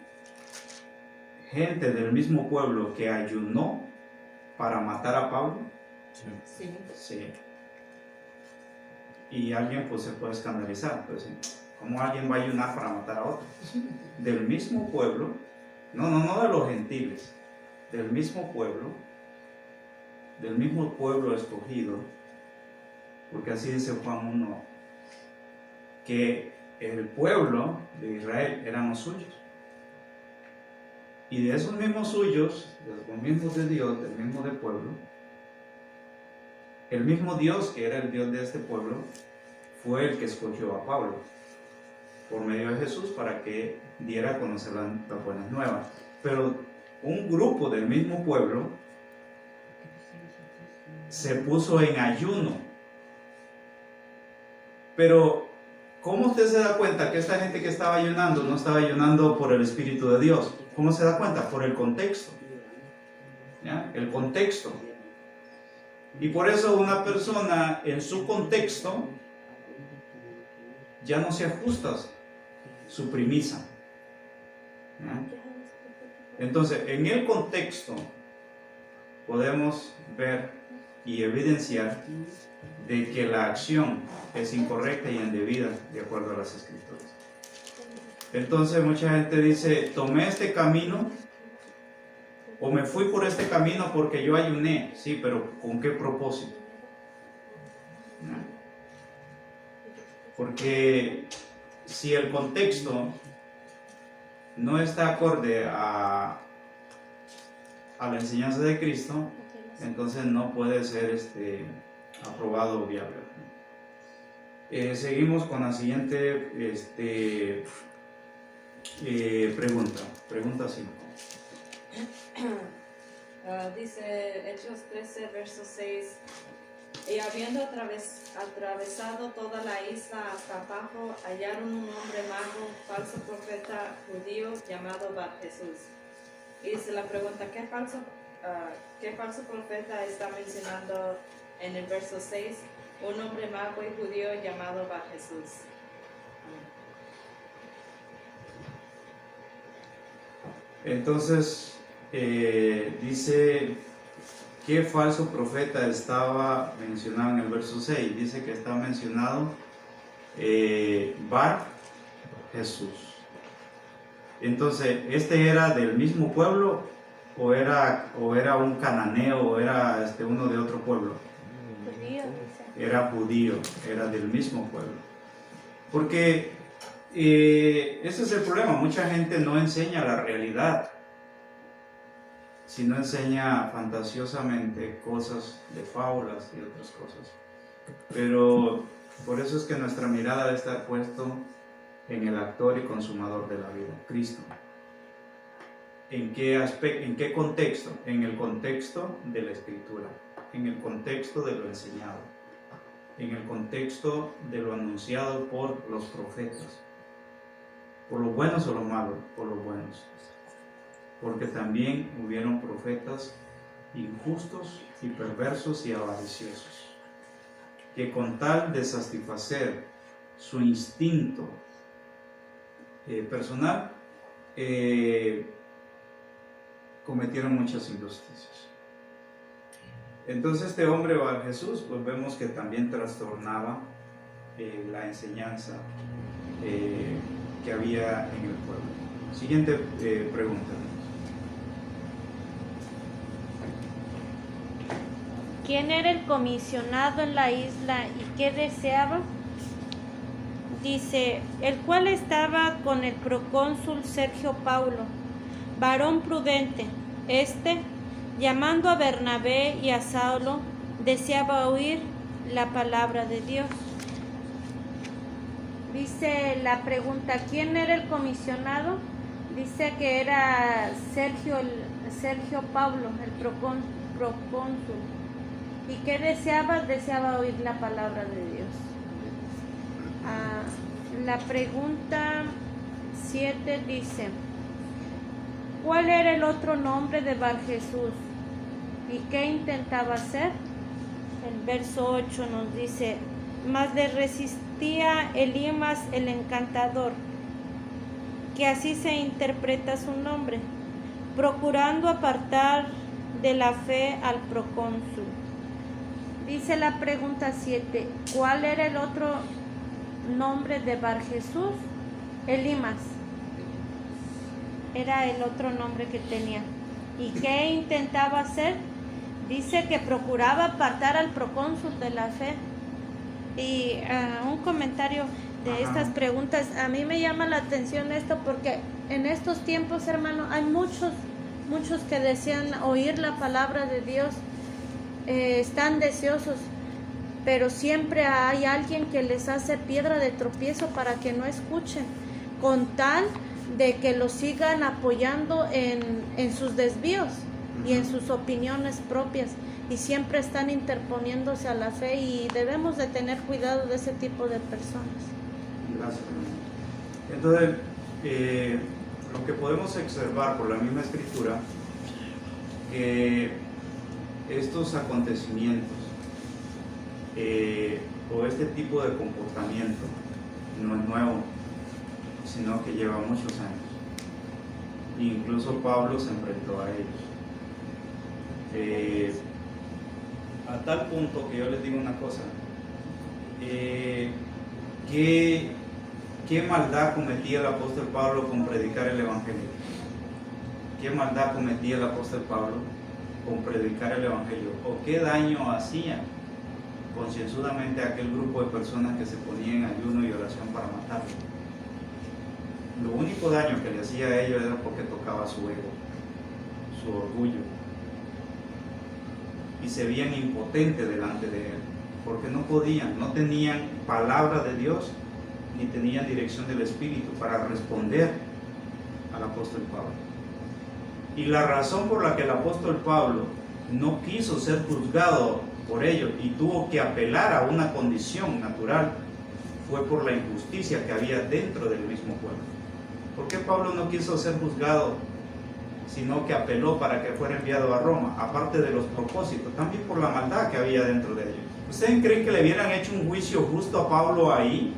gente del mismo pueblo que ayunó para matar a Pablo. Sí. Sí. Y alguien pues se puede escandalizar. Pues, ¿cómo alguien va a ayunar para matar a otro? Del mismo pueblo, no de los gentiles, del mismo pueblo escogido, porque así dice Juan 1, que el pueblo de Israel eran los suyos. Y de esos mismos suyos, de los mismos de Dios, del mismo del pueblo, el mismo Dios que era el Dios de este pueblo, fue el que escogió a Pablo por medio de Jesús para que diera a conocer las buenas nuevas. Pero un grupo del mismo pueblo se puso en ayuno. Pero ¿cómo usted se da cuenta que esta gente que estaba ayunando no estaba ayunando por el Espíritu de Dios? ¿Cómo se da cuenta? Por el contexto. ¿Ya? El contexto. Y por eso una persona en su contexto ya no se ajusta su premisa. ¿Ya? Entonces, en el contexto podemos ver y evidenciar de que la acción es incorrecta y indebida de acuerdo a las Escrituras. Entonces mucha gente dice, tomé este camino o me fui por este camino porque yo ayuné. Sí, pero ¿con qué propósito? ¿No? Porque si el contexto no está acorde a la enseñanza de Cristo, entonces no puede ser aprobado o viable. Seguimos con la siguiente pregunta 5. Dice Hechos 13, verso 6. Y habiendo atravesado toda la isla hasta abajo, hallaron un hombre mago, falso profeta judío, llamado Bar Jesús. Y se la pregunta, ¿qué falso profeta está mencionando en el verso 6? Un hombre mago y judío llamado Bar Jesús. Entonces, dice, ¿qué falso profeta estaba mencionado en el verso 6? Dice que está mencionado Bar Jesús. Entonces, ¿este era del mismo pueblo o era un cananeo o era uno de otro pueblo? Era judío, era del mismo pueblo. Porque ese es el problema, mucha gente no enseña la realidad, sino enseña fantasiosamente cosas de fábulas y otras cosas. Pero por eso es que nuestra mirada debe estar puesto en el autor y consumador de la vida, Cristo. ¿En qué contexto? En el contexto de la Escritura, en el contexto de lo enseñado, en el contexto de lo anunciado por los profetas, por los buenos o los malos, por los buenos. Porque también hubieron profetas injustos y perversos y avariciosos, que con tal de satisfacer su instinto personal, cometieron muchas injusticias. Entonces este hombre, Bar Jesús, pues vemos que también trastornaba la enseñanza que había en el pueblo. Siguiente pregunta. ¿Quién era el comisionado en la isla y qué deseaba? Dice, el cual estaba con el procónsul Sergio Paulo, varón prudente. Llamando a Bernabé y a Saulo, deseaba oír la palabra de Dios. Dice la pregunta, ¿quién era el comisionado? Dice que era Sergio Pablo, el procónsul. ¿Y qué deseaba? Deseaba oír la palabra de Dios. La pregunta 7 dice, ¿cuál era el otro nombre de Bar Jesús? ¿Y qué intentaba hacer? El verso 8 nos dice, mas le resistía Elimas el encantador, que así se interpreta su nombre, procurando apartar de la fe al procónsul. Dice la pregunta 7, ¿cuál era el otro nombre de Bar Jesús? Elimas. Era el otro nombre que tenía. ¿Y qué intentaba hacer? Dice que procuraba apartar al procónsul de la fe. Y un comentario de estas preguntas, a mí me llama la atención esto porque en estos tiempos, hermano, hay muchos que desean oír la palabra de Dios, están deseosos, pero siempre hay alguien que les hace piedra de tropiezo para que no escuchen, con tal de que los sigan apoyando en sus desvíos y en sus opiniones propias, y siempre están interponiéndose a la fe, y debemos de tener cuidado de ese tipo de personas. Gracias. Entonces, lo que podemos observar por la misma escritura, que estos acontecimientos o este tipo de comportamiento no es nuevo, sino que lleva muchos años. Incluso Pablo se enfrentó a ellos. A tal punto que yo les digo una cosa, ¿qué maldad cometía el apóstol Pablo con predicar el Evangelio? ¿Qué maldad cometía el apóstol Pablo con predicar el Evangelio? ¿O qué daño hacía concienzudamente a aquel grupo de personas que se ponían en ayuno y oración para matarlo? Lo único daño que le hacía a ellos era porque tocaba su ego, su orgullo, y se veían impotentes delante de él, porque no podían, no tenían palabra de Dios, ni tenían dirección del Espíritu para responder al apóstol Pablo. Y la razón por la que el apóstol Pablo no quiso ser juzgado por ello y tuvo que apelar a una condición natural fue por la injusticia que había dentro del mismo pueblo. ¿Por qué Pablo no quiso ser juzgado, sino que apeló para que fuera enviado a Roma? Aparte de los propósitos, también por la maldad que había dentro de ellos. ¿Ustedes creen que le hubieran hecho un juicio justo a Pablo ahí?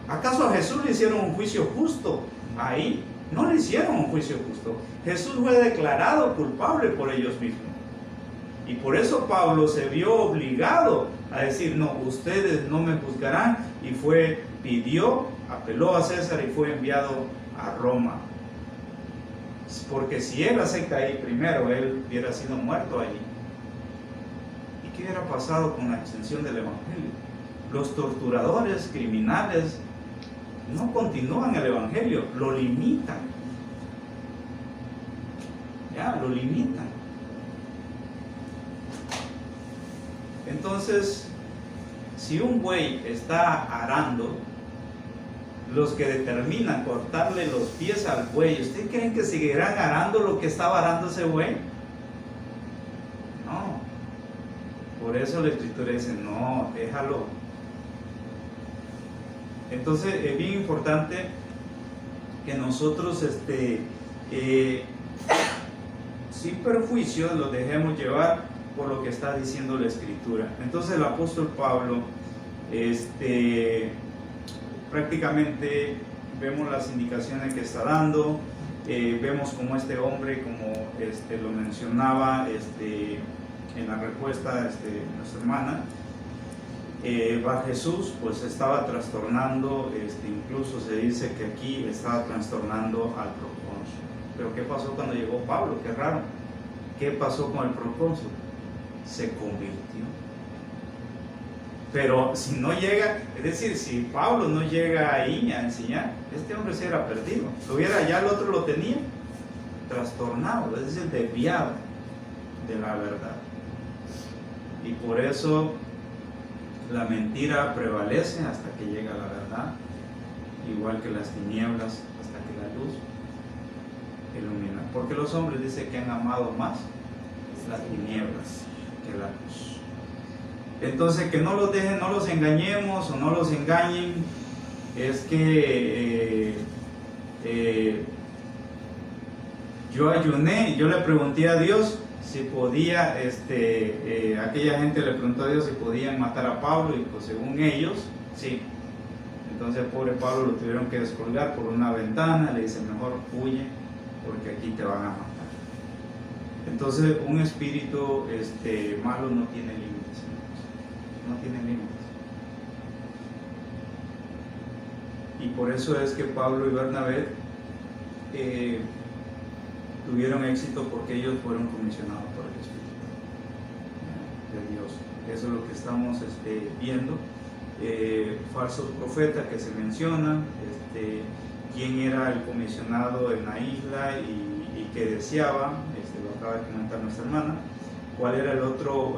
¿Acaso a Jesús le hicieron un juicio justo ahí? No le hicieron un juicio justo. Jesús fue declarado culpable por ellos mismos. Y por eso Pablo se vio obligado a decir, no, ustedes no me juzgarán, y apeló a César y fue enviado a Roma. Porque si él acepta ahí primero, él hubiera sido muerto allí. ¿Y qué hubiera pasado con la extensión del Evangelio? Los torturadores, criminales, no continúan el Evangelio, lo limitan. Lo limitan. Entonces, si un buey está arando, los que determinan cortarle los pies al buey, ¿ustedes creen que seguirán arando lo que estaba arando ese buey? No. Por eso la Escritura dice, no, déjalo. Entonces es bien importante que nosotros sin perjuicio los dejemos llevar por lo que está diciendo la Escritura. Entonces el apóstol Pablo prácticamente vemos las indicaciones que está dando, vemos como este hombre, como lo mencionaba en la respuesta de nuestra hermana, Bar Jesús pues estaba trastornando, incluso se dice que aquí estaba trastornando al procónsul. Pero ¿qué pasó cuando llegó Pablo? Qué raro. ¿Qué pasó con el procónsul? Se convirtió. Pero si no llega, es decir, si Pablo no llega ahí a enseñar, este hombre se hubiera perdido. Ya el otro lo tenía trastornado, es decir, desviado de la verdad. Y por eso la mentira prevalece hasta que llega la verdad. igual que las tinieblas, hasta que la luz ilumina. Porque los hombres dicen que han amado más las tinieblas que la luz. Entonces, que no los dejen, no los engañemos o no los engañen. Es que yo ayuné, yo le pregunté a Dios si podía, aquella gente le preguntó a Dios si podían matar a Pablo, y pues según ellos, sí. Entonces pobre Pablo lo tuvieron que descolgar por una ventana, le dice mejor huye porque aquí te van a matar. Entonces un espíritu malo no tiene límites, no tiene límites. Y por eso es que Pablo y Bernabé tuvieron éxito, porque ellos fueron comisionados por el Espíritu de Dios. Eso es lo que estamos viendo. Falsos profetas que se mencionan, quién era el comisionado en la isla y que deseaba, lo acaba de comentar nuestra hermana, cuál era el otro,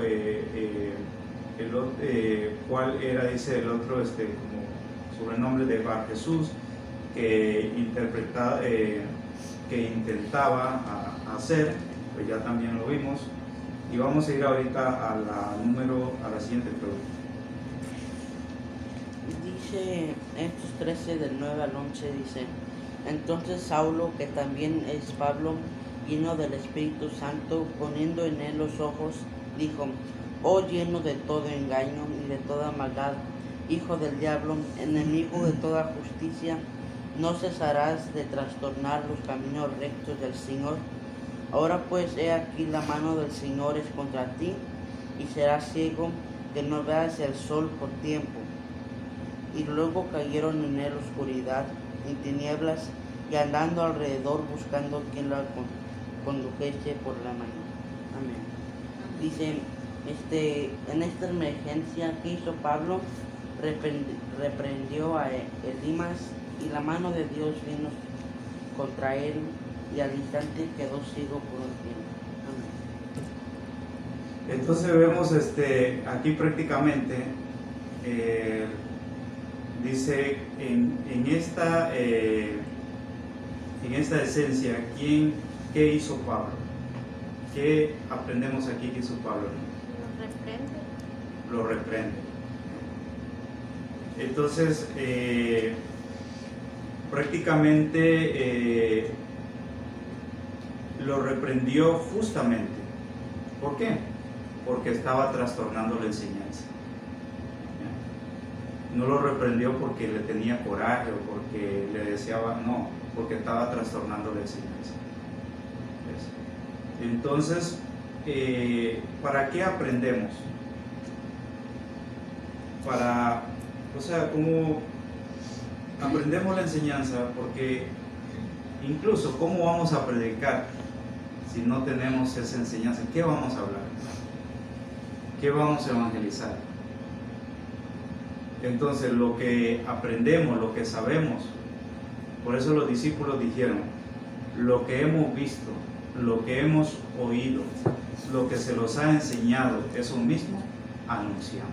cuál era, dice el otro, como sobrenombre de Bar Jesús, que interpretaba, que intentaba hacer, pues ya también lo vimos. Y vamos a ir ahorita a la siguiente pregunta. Dice Hechos 13 del 9 al 11, dice: entonces Saulo, que también es Pablo, lleno del Espíritu Santo, poniendo en él los ojos, dijo: oh lleno de todo engaño y de toda maldad, hijo del diablo, enemigo de toda justicia, ¿no cesarás de trastornar los caminos rectos del Señor? Ahora pues he aquí la mano del Señor es contra ti, y serás ciego, que no veas el sol por tiempo. Y luego cayeron en él oscuridad y tinieblas, y andando alrededor buscando quien la condujese por la mano. Amén. Dice, en esta emergencia que hizo Pablo, reprendió a Elimas, y la mano de Dios vino contra él, y al instante quedó ciego por un tiempo. Amén. Entonces vemos aquí prácticamente, dice en esta esencia, ¿qué hizo Pablo? ¿Qué aprendemos aquí que hizo Pablo? Lo reprende. Entonces, prácticamente lo reprendió justamente. ¿Por qué? Porque estaba trastornando la enseñanza. No lo reprendió porque le tenía coraje o porque le deseaba, no, porque estaba trastornando la enseñanza. ¿Ves? Entonces, ¿para qué aprendemos? ¿Cómo aprendemos la enseñanza? Porque incluso, ¿cómo vamos a predicar si no tenemos esa enseñanza? ¿Qué vamos a hablar? ¿Qué vamos a evangelizar? Entonces, lo que aprendemos, lo que sabemos, por eso los discípulos dijeron: lo que hemos visto, lo que hemos oído, lo que se los ha enseñado, eso mismo anunciamos.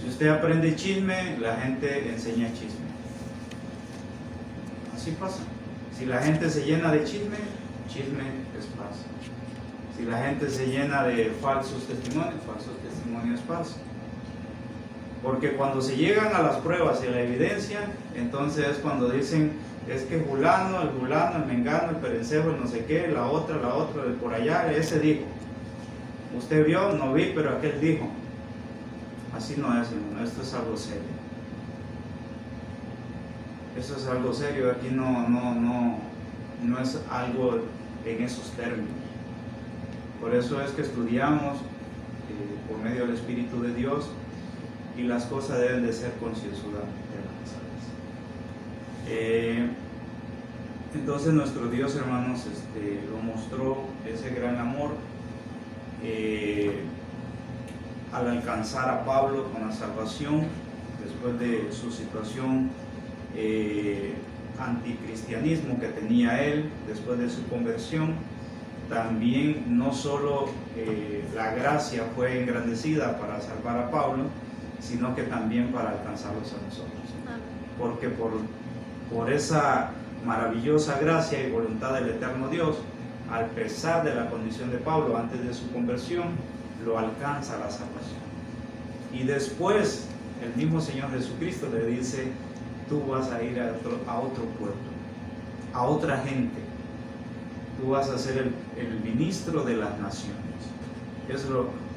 Si usted aprende chisme, la gente enseña chisme. Así pasa. Si la gente se llena de chisme, chisme es paz. Si la gente se llena de falsos testimonios es falso. Porque cuando se llegan a las pruebas y a la evidencia, entonces es cuando dicen: es que fulano, el mengano, el perencejo, el no sé qué, la otra, de por allá, ese dijo. Usted vio, no vi, pero aquel dijo. Así no es, hermano. Esto es algo serio. Esto es algo serio. Aquí no es algo en esos términos. Por eso es que estudiamos por medio del Espíritu de Dios, y las cosas deben de ser concienzudamente lanzadas. Entonces nuestro Dios, hermanos, lo mostró ese gran amor al alcanzar a Pablo con la salvación después de su situación anticristianismo que tenía él después de su conversión. También no solo la gracia fue engrandecida para salvar a Pablo, sino que también para alcanzarlos a nosotros. Amén. Porque por esa maravillosa gracia y voluntad del eterno Dios, al pesar de la condición de Pablo antes de su conversión, lo alcanza la salvación. Y después el mismo Señor Jesucristo le dice: tú vas a ir a otro pueblo, a otra gente, tú vas a ser el ministro de las naciones,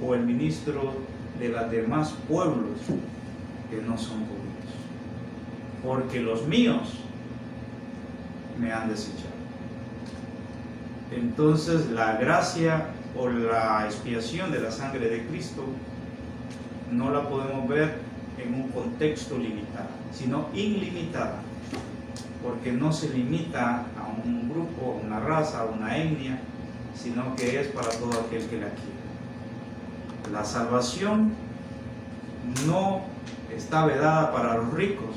o el ministro de los demás pueblos que no son judíos, porque los míos me han desechado. Entonces la gracia o la expiación de la sangre de Cristo no la podemos ver en un contexto limitado, sino ilimitada, porque no se limita a un grupo, a una raza, a una etnia, sino que es para todo aquel que la quiere. La salvación no está vedada para los ricos,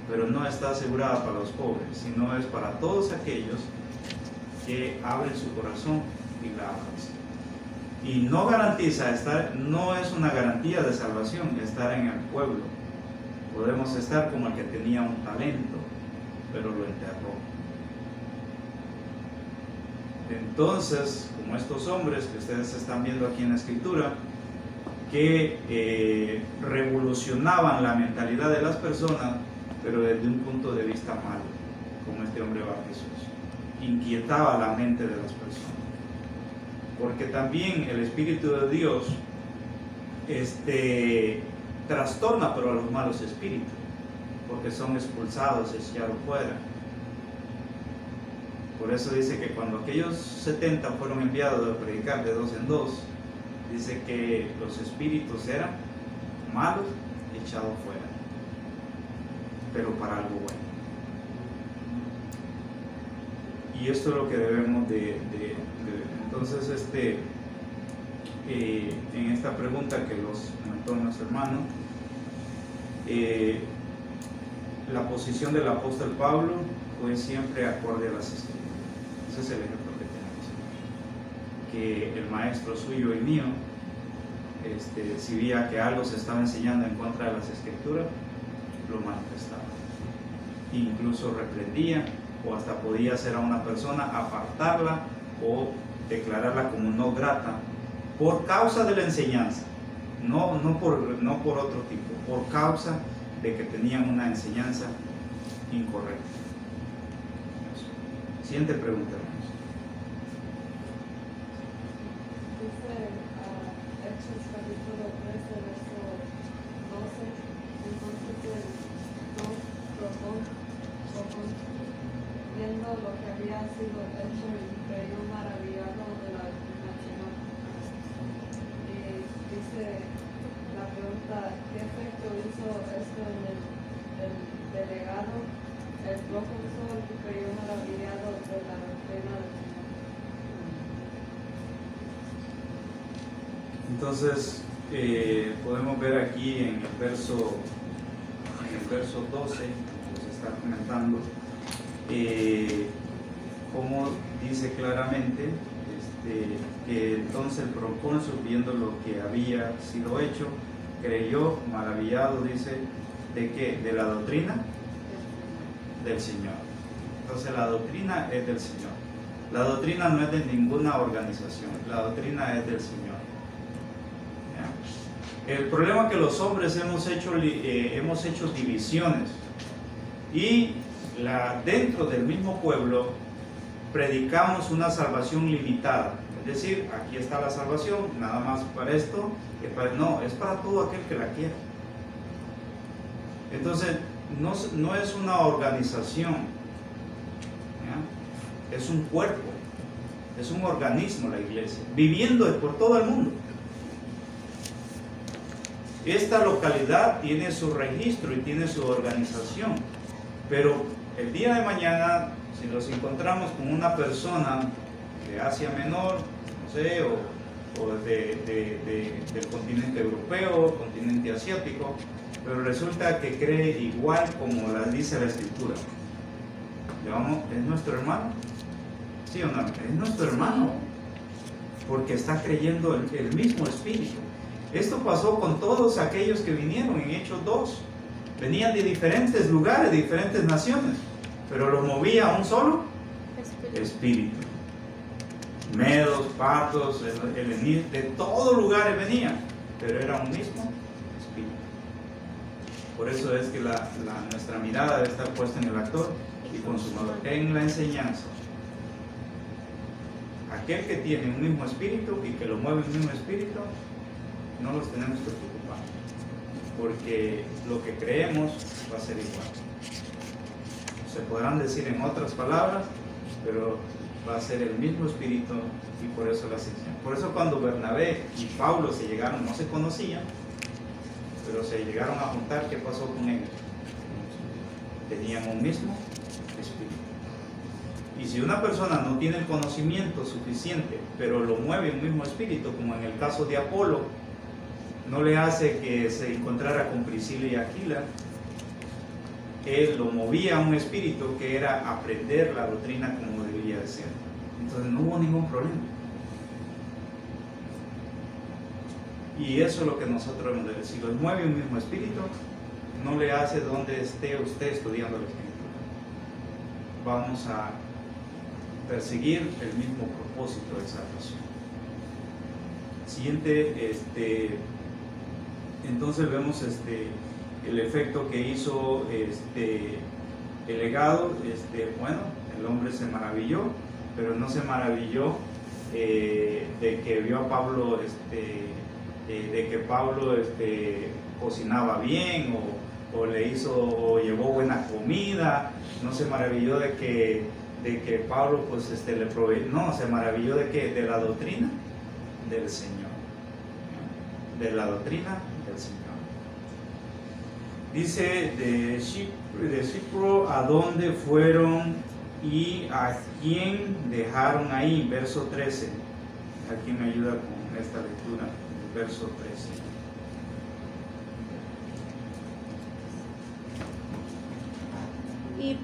pero no está asegurada para los pobres, sino es para todos aquellos que abren su corazón y la abrazan. Y no garantiza no es una garantía de salvación estar en el pueblo. Podemos estar como el que tenía un talento, pero lo enterró. Entonces, como estos hombres que ustedes están viendo aquí en la escritura, que revolucionaban la mentalidad de las personas, pero desde un punto de vista malo, como este hombre Bar Jesús, inquietaba la mente de las personas. Porque también el Espíritu de Dios trastorna pero a los malos espíritus, porque son expulsados, echados fuera. Por eso dice que cuando aquellos 70 fueron enviados a predicar de 2 en 2, dice que los espíritus eran malos, echados fuera, pero para algo bueno. Y esto es lo que debemos de entonces, en esta pregunta que los comentó nuestro hermano, la posición del apóstol Pablo fue siempre acorde a las escrituras. Ese es el ejemplo que tenemos, que el maestro suyo y mío, si veía que algo se estaba enseñando en contra de las escrituras, lo manifestaba, incluso reprendía, o hasta podía hacer a una persona apartarla o declararla como no grata por causa de la enseñanza, no por otro tipo, por causa de que tenían una enseñanza incorrecta. Siguiente pregunta, hermanos. Dice Hechos capítulo 13, verso 12, entonces el viendo lo que había sido hecho y creyó maravillado de la afirmación. Y dice la pregunta: ¿qué efecto hizo esto en el delegado, el profesor que creyó maravillado de la doctrina del Señor? Entonces podemos ver aquí en el verso 12, que se está comentando, como dice claramente que entonces el procónsul, viendo lo que había sido hecho, creyó maravillado, dice, ¿de qué? De la doctrina del Señor. Entonces la doctrina es del Señor. La doctrina no es de ninguna organización, la doctrina es del Señor. ¿Ya? El problema es que los hombres hemos hecho divisiones, y dentro del mismo pueblo predicamos una salvación limitada. Es decir, aquí está la salvación, nada más para esto, no, es para todo aquel que la quiera. Entonces, no es una organización, ¿ya? Es un cuerpo, es un organismo la iglesia, viviendo por todo el mundo. Esta localidad tiene su registro y tiene su organización, pero el día de mañana, si nos encontramos con una persona de Asia Menor, no sé, o del continente europeo, continente asiático, pero resulta que cree igual como la dice la Escritura, ¿es nuestro hermano? ¿Sí o no? Es nuestro hermano, porque está creyendo el mismo Espíritu. Esto pasó con todos aquellos que vinieron en Hechos 2. Venían de diferentes lugares, de diferentes naciones, pero los movía un solo espíritu. Medos, partos, helenistas, de todos lugares venían, pero era un mismo espíritu. Por eso es que nuestra mirada debe estar puesta en el actor y consumador, en la enseñanza. Aquel que tiene un mismo espíritu y que lo mueve el mismo espíritu, no los tenemos que preocupar, porque lo que creemos va a ser igual. Se podrán decir en otras palabras, pero va a ser el mismo espíritu, y por eso la sección. Por eso cuando Bernabé y Pablo se llegaron, no se conocían, pero se llegaron a juntar, ¿qué pasó con ellos? Tenían un mismo espíritu. Y si una persona no tiene el conocimiento suficiente, pero lo mueve un mismo espíritu, como en el caso de Apolo, no le hace que se encontrara con Priscila y Aquila, él lo movía a un espíritu que era aprender la doctrina como debía de ser. Entonces no hubo ningún problema. Y eso es lo que nosotros debemos de ver. Si lo mueve un mismo espíritu, no le hace donde esté usted estudiando la escritura. Vamos a perseguir el mismo propósito de salvación. Siguiente, entonces vemos el efecto que hizo el legado. Bueno, el hombre se maravilló, pero no se maravilló de que vio a Pablo, de que Pablo cocinaba bien o llevó buena comida. No se maravilló de que Pablo pues le proveyó. No, se maravilló de que de la doctrina del Señor, de la doctrina del Señor. Dice de Chipro, ¿a dónde fueron y a quién dejaron ahí? Verso 13. Aquí me ayuda con esta lectura, el verso 13. Y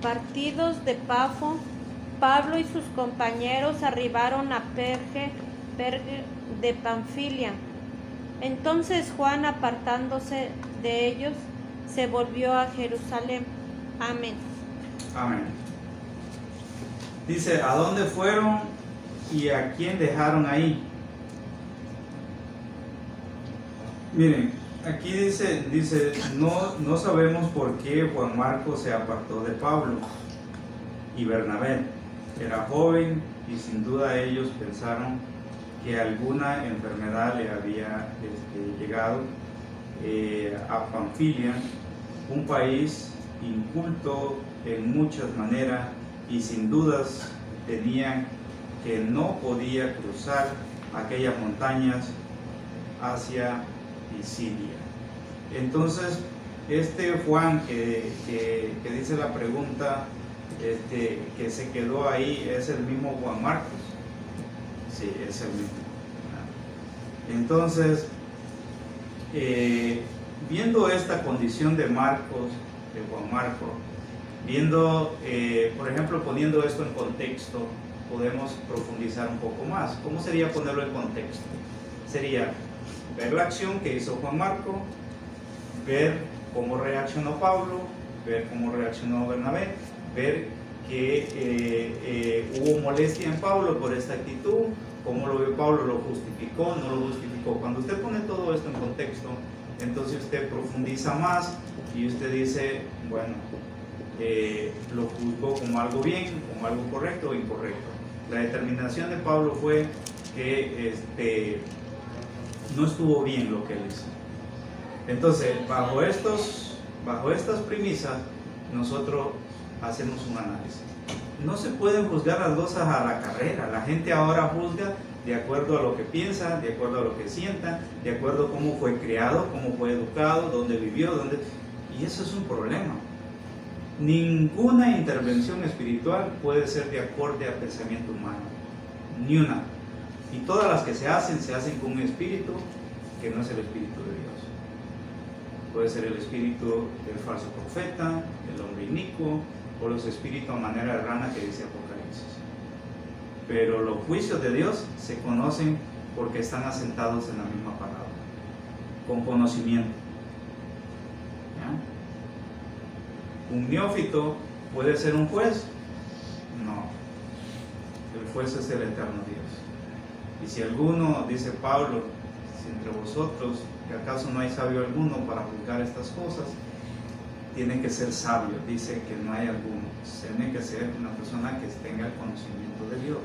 partidos de Pafo, Pablo y sus compañeros arribaron a Perge de Panfilia. Entonces Juan, apartándose de ellos, se volvió a Jerusalén. Amén. Amén. Dice, ¿a dónde fueron y a quién dejaron ahí? Miren, aquí dice no sabemos por qué Juan Marcos se apartó de Pablo y Bernabé. Era joven y sin duda ellos pensaron que alguna enfermedad le había llegado a Panfilia, un país inculto en muchas maneras, y sin dudas tenían que no podía cruzar aquellas montañas hacia Pisidia. Entonces Juan que dice la pregunta, que se quedó ahí, ¿es el mismo Juan Marcos? Sí, es el mismo. Entonces, viendo esta condición de Marcos, de Juan Marcos, viendo, por ejemplo, poniendo esto en contexto, podemos profundizar un poco más. ¿Cómo sería ponerlo en contexto? Sería ver la acción que hizo Juan Marcos, ver cómo reaccionó Pablo, ver cómo reaccionó Bernabé, ver que hubo molestia en Pablo por esta actitud, cómo lo vio Pablo, lo justificó, no lo justificó. Cuando usted pone todo esto en contexto, entonces usted profundiza más y usted dice, bueno, lo juzgó como algo bien, como algo correcto o incorrecto. La determinación de Pablo fue que no estuvo bien lo que él hizo. Entonces, bajo estas premisas, nosotros hacemos un análisis. No se pueden juzgar las cosas a la carrera. La gente ahora juzga de acuerdo a lo que piensa, de acuerdo a lo que sienta, de acuerdo a cómo fue criado, cómo fue educado, dónde vivió, y eso es un problema. Ninguna intervención espiritual puede ser de acorde al pensamiento humano, ni una. Y todas las que se hacen con un espíritu que no es el espíritu de Dios. Puede ser el espíritu del falso profeta, del hombre inicuo, o los espíritus a manera de rana que dice Apocalipsis. Pero los juicios de Dios se conocen porque están asentados en la misma palabra, con conocimiento. ¿Ya? ¿Un neófito puede ser un juez? No. El juez es el eterno Dios. Y si alguno, dice Pablo, si entre vosotros, que acaso no hay sabio alguno para juzgar estas cosas, tiene que ser sabio. Dice que no hay alguno. Tiene que ser una persona que tenga el conocimiento de Dios,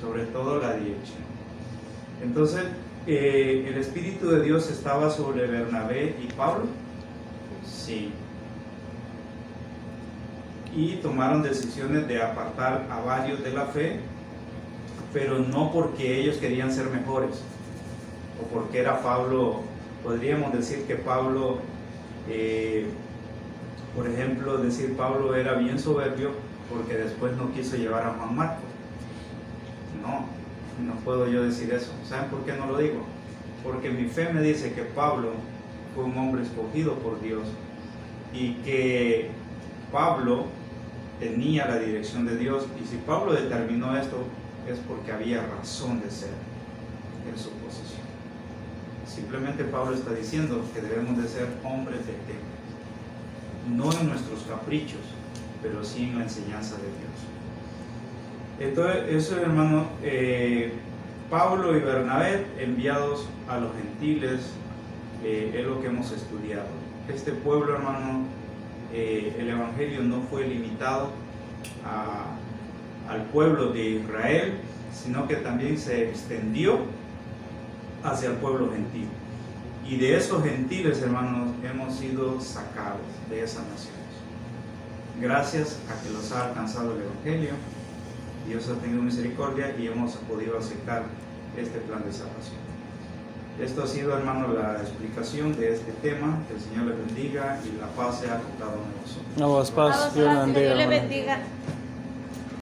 sobre todo la dirección. Entonces, ¿el Espíritu de Dios estaba sobre Bernabé y Pablo? Sí. Y tomaron decisiones de apartar a varios de la fe, pero no porque ellos querían ser mejores, o porque era Pablo. Podríamos decir que Pablo, por ejemplo, decir Pablo era bien soberbio porque después no quiso llevar a Juan Marcos. No puedo yo decir eso. ¿Saben por qué no lo digo? Porque mi fe me dice que Pablo fue un hombre escogido por Dios y que Pablo tenía la dirección de Dios, y si Pablo determinó esto es porque había razón de ser en su posición. Simplemente Pablo está diciendo que debemos de ser hombres de fe, no en nuestros caprichos, pero sí en la enseñanza de Dios. Entonces, eso, hermano, Pablo y Bernabé enviados a los gentiles, es lo que hemos estudiado. Este pueblo, hermano, el evangelio no fue limitado al pueblo de Israel, sino que también se extendió hacia el pueblo gentil. Y de esos gentiles, hermanos, hemos sido sacados de esas naciones. Gracias a que los ha alcanzado el evangelio, Dios ha tenido misericordia y hemos podido aceptar este plan de salvación. Esto ha sido, hermano, la explicación de este tema. Que el Señor les bendiga y la paz sea con cada uno de nosotros. No, paz, Dios Dios le bendiga. bendiga.